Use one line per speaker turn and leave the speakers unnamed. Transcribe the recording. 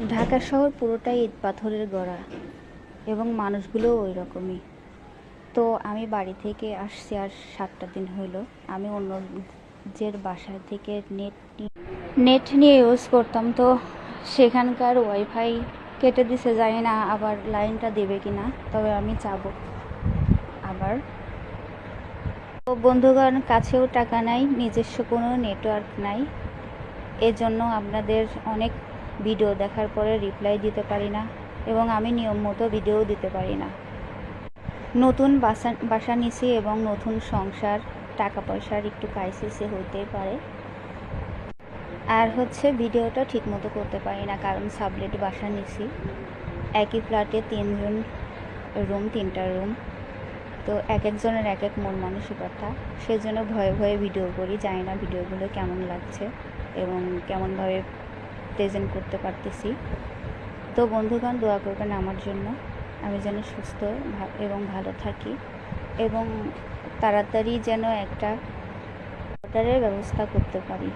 ঢাকা শহর পুরোটাই ইট পাথরের গড়া এবং মানুষগুলোও ওই রকমই। তো আমি বাড়ি থেকে আসছি আর 7টা দিন হইল। আমি অন্যদের বাসা থেকে নেট নিয়ে ইউজ করতাম, তো সেখানকার ওয়াইফাই কেটে দিছে, জানি না আবার লাইনটা দেবে কি না, তবে আমি চাবো আবার। তো বন্ধুগণ, কাছেও টাকা নাই, নিজস্ব কোনো নেটওয়ার্ক নাই, এজন্য আপনাদের অনেক ভিডিও দেখার পরে রিপ্লাই দিতে পারি না এবং আমি নিয়ম মতো ভিডিও দিতে পারি না। নতুন বাসা নিছি এবং নতুন সংসার, টাকা পয়সার একটু ক্রাইসিসে হইতেই পারে। আর হচ্ছে ভিডিওটা ঠিক মতো করতে পারি না, কারণ সাবলেট বাসা নিছি, একই ফ্ল্যাটে 3জন রুম, 3টা রুম, তো এক একজনের এক এক মন মানসিকতা, সেজন্য ভয়ে ভয়ে ভিডিও করি। জানি না ভিডিওগুলো কেমন লাগছে এবং কেমনভাবে প্রেজেন্ট করতে পারতেছি। তো বন্ধুগণ, দোয়া করবেন আমার জন্য, আমি যেন সুস্থ এবং ভালো থাকি এবং তাড়াতাড়ি যেন একটা অর্ডারের ব্যবস্থা করতে পারি।